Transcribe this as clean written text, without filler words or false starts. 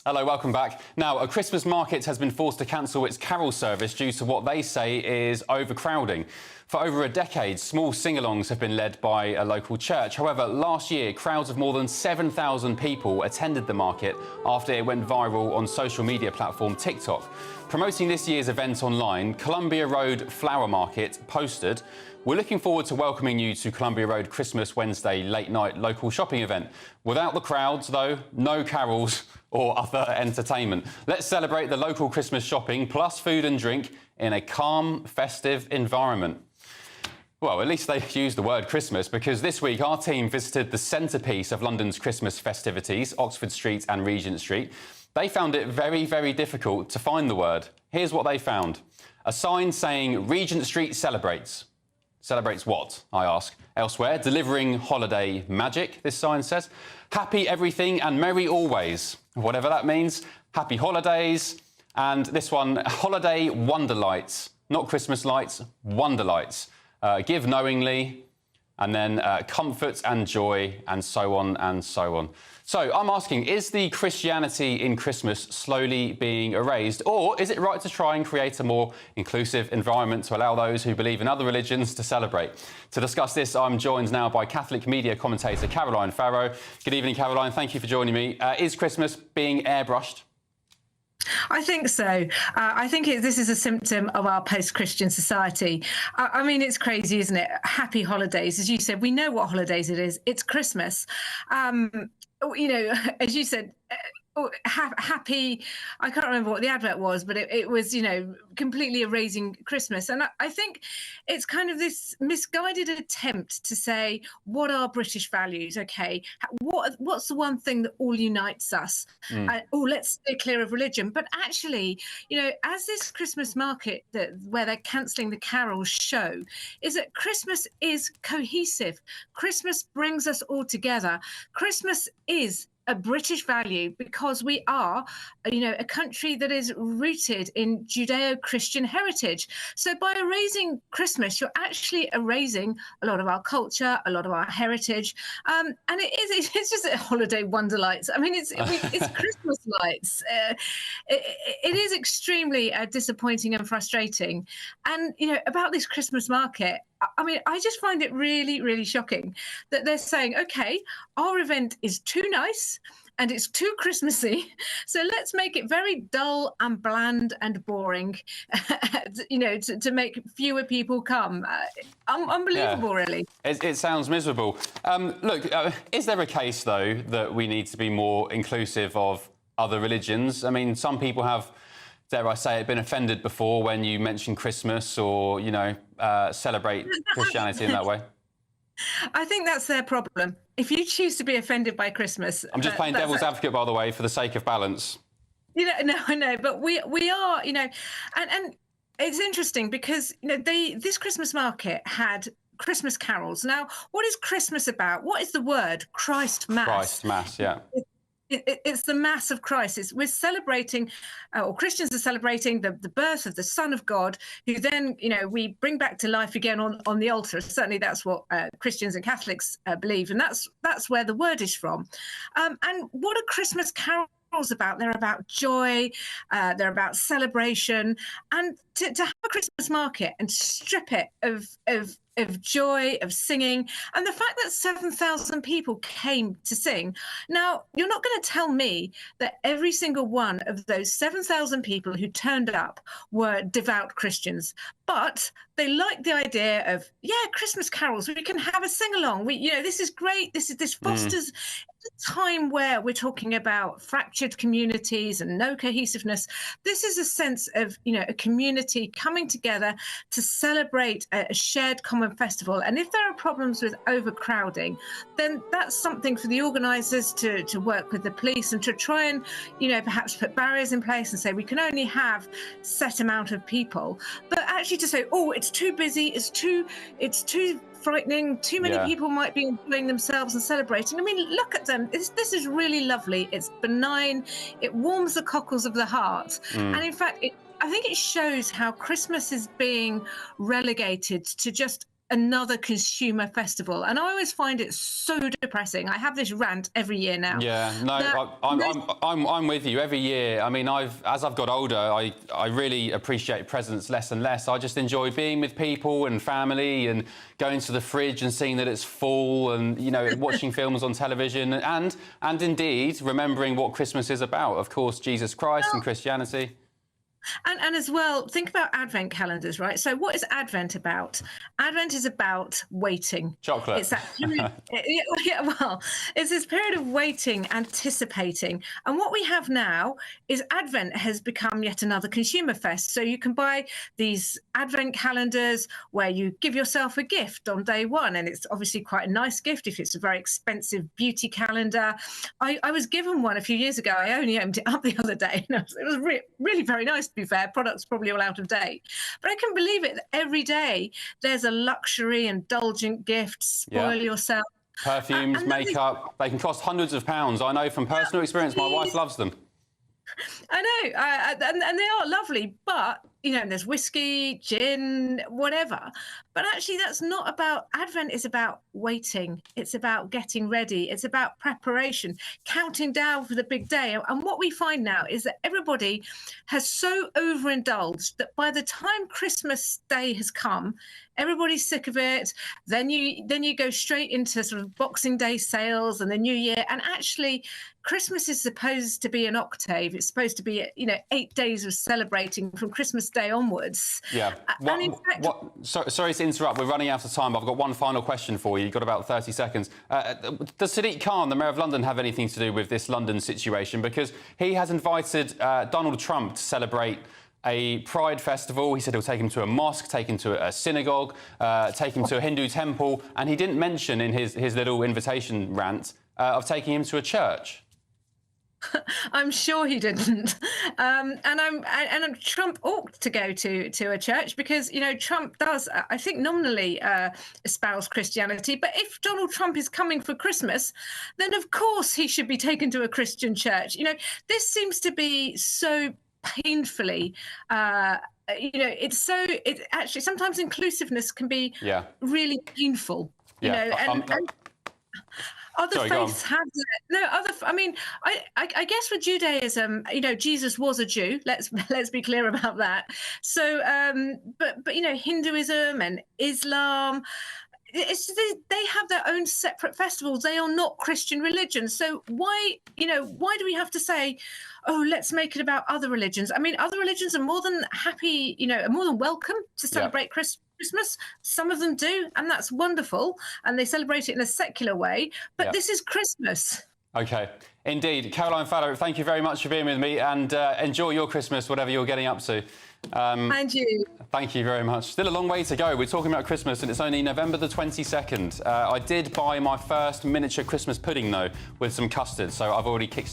Hello, welcome back. Now, a Christmas market has been forced to cancel its carol service due to what they say is overcrowding. For over a decade, small sing-alongs have been led by a local church. However, last year, crowds of more than 7,000 people attended the market after it went viral on social media platform TikTok. Promoting this year's event online, Columbia Road Flower Market posted, "We're looking forward to welcoming you to Columbia Road Christmas Wednesday late-night local shopping event. Without the crowds, though, no carols or other entertainment. Let's celebrate the local Christmas shopping plus food and drink in a calm, festive environment." Well, at least they used the word Christmas, because this week our team visited the centrepiece of London's Christmas festivities, Oxford Street and Regent Street. They found it very, very difficult to find the word. Here's what they found. A sign saying Regent Street celebrates. Celebrates what, I ask? Elsewhere, delivering holiday magic, this sign says. Happy everything and merry always. Whatever that means. Happy holidays. And this one, holiday wonder lights. Not Christmas lights, wonder lights. Give knowingly, and then comfort and joy, and so on and so on. So I'm asking, is the Christianity in Christmas slowly being erased, or is it right to try and create a more inclusive environment to allow those who believe in other religions to celebrate? To discuss this, I'm joined now by Catholic media commentator Caroline Farrow. Good evening, Caroline. Thank you for joining me. Is Christmas being airbrushed? I think so. I think this is a symptom of our post-Christian society. I mean, it's crazy, isn't it? Happy holidays. As you said, we know what holidays it is. It's Christmas. You know, as you said, happy, I can't remember what the advert was, but it was, you know, completely erasing Christmas. And I think it's kind of this misguided attempt to say, what are British values? Okay, what's the one thing that all unites us? Let's stay clear of religion. But actually, you know, as this Christmas market where they're cancelling the carols show, is that Christmas is cohesive. Christmas brings us all together. Christmas is a British value because we are, you know, a country that is rooted in Judeo-Christian heritage. So by erasing Christmas, you're actually erasing a lot of our culture, a lot of our heritage, and it's just a holiday wonder lights. I mean, it's Christmas lights. It is extremely disappointing and frustrating. And you know, about this Christmas market, I mean, I just find it really, really shocking that they're saying, OK, our event is too nice and it's too Christmassy, so let's make it very dull and bland and boring, you know, to make fewer people come. Unbelievable, really. It sounds miserable. Look, is there a case, though, that we need to be more inclusive of other religions? I mean, some people have, dare I say it, been offended before when you mention Christmas or, you know, celebrate Christianity in that way. I think that's their problem. If you choose to be offended by Christmas... I'm just playing devil's advocate, by the way, for the sake of balance. You know, no, I know, but we are, you know, and it's interesting because, you know, this Christmas market had Christmas carols. Now, what is Christmas about? What is the word? Christ Mass. Christ Mass, yeah. It's the Mass of Christ. We're celebrating, or Christians are celebrating the birth of the Son of God, who then, you know, we bring back to life again on the altar. Certainly that's what Christians and Catholics believe, and that's where the word is from. And what are Christmas carols about? They're about joy, they're about celebration, and to have a Christmas market and strip it of joy, of singing, and the fact that 7,000 people came to sing. Now, you're not going to tell me that every single one of those 7,000 people who turned up were devout Christians, but they liked the idea of, yeah, Christmas carols, we can have a sing-along. We, you know, this is great. This fosters a time where we're talking about fractured communities and no cohesiveness. This is a sense of, you know, a community coming together to celebrate a shared common festival. And if there are problems with overcrowding, then that's something for the organisers to work with the police and to try and, you know, perhaps put barriers in place and say we can only have set amount of people. But actually to say, oh, it's too busy, it's too frightening, too many people might be enjoying themselves and celebrating. I mean, look at them. This is really lovely. It's benign. It warms the cockles of the heart. And in fact, I think it shows how Christmas is being relegated to just another consumer festival. And I always find it so depressing. I have this rant every year now. Yeah, no, I'm with you. Every year, I mean, as I've got older, I really appreciate presents less and less. I just enjoy being with people and family and going to the fridge and seeing that it's full and, you know, watching films on television and indeed remembering what Christmas is about. Of course, Jesus Christ and Christianity. And as well, think about Advent calendars, right? So what is Advent about? Advent is about waiting. Chocolate. It's that period, well, it's this period of waiting, anticipating. And what we have now is Advent has become yet another consumer fest. So you can buy these Advent calendars where you give yourself a gift on day one. And it's obviously quite a nice gift if it's a very expensive beauty calendar. I was given one a few years ago. I only opened it up the other day. And it was really very nice. To be fair, products probably all out of date, but I can believe it. Every day there's a luxury, indulgent gift. Spoil yourself. Perfumes, makeup, they can cost hundreds of pounds. I know from personal experience, my wife loves them. I know, and they are lovely, but you know, there's whiskey, gin, whatever. But actually, that's not about Advent. Is about waiting. It's about getting ready. It's about preparation, counting down for the big day. And what we find now is that everybody has so overindulged that by the time Christmas Day has come, everybody's sick of it. Then you go straight into sort of Boxing Day sales and the New Year. And actually, Christmas is supposed to be an octave. It's supposed to be, you know, 8 days of celebrating from Christmas Day onwards. Yeah. Sorry to interrupt. We're running out of time. I've got one final question for you. You've got about 30 seconds. Does Sadiq Khan, the Mayor of London, have anything to do with this London situation? Because he has invited Donald Trump to celebrate a Pride festival. He said he'll take him to a mosque, take him to a synagogue, take him to a Hindu temple, and he didn't mention in his little invitation rant of taking him to a church. I'm sure he didn't, and Trump ought to go to a church because, you know, Trump does, I think, nominally espouse Christianity. But if Donald Trump is coming for Christmas, then of course he should be taken to a Christian church. You know, this seems to be so painfully. You know, it actually sometimes inclusiveness can be really painful. You know, and other faiths have that. No, I mean, I guess for Judaism, you know, Jesus was a Jew. Let's be clear about that. So, but you know, Hinduism and Islam, they have their own separate festivals. They are not Christian religions. So why do we have to say, oh, let's make it about other religions? I mean, other religions are more than happy, you know, are more than welcome to celebrate Christmas. Some of them do, and that's wonderful, and they celebrate it in a secular way. But this is Christmas. Okay, indeed. Caroline Farrow, thank you very much for being with me, and enjoy your Christmas, whatever you're getting up to. And you. Thank you very much. Still a long way to go. We're talking about Christmas, and it's only November the 22nd. I did buy my first miniature Christmas pudding, though, with some custard, so I've already kickstarted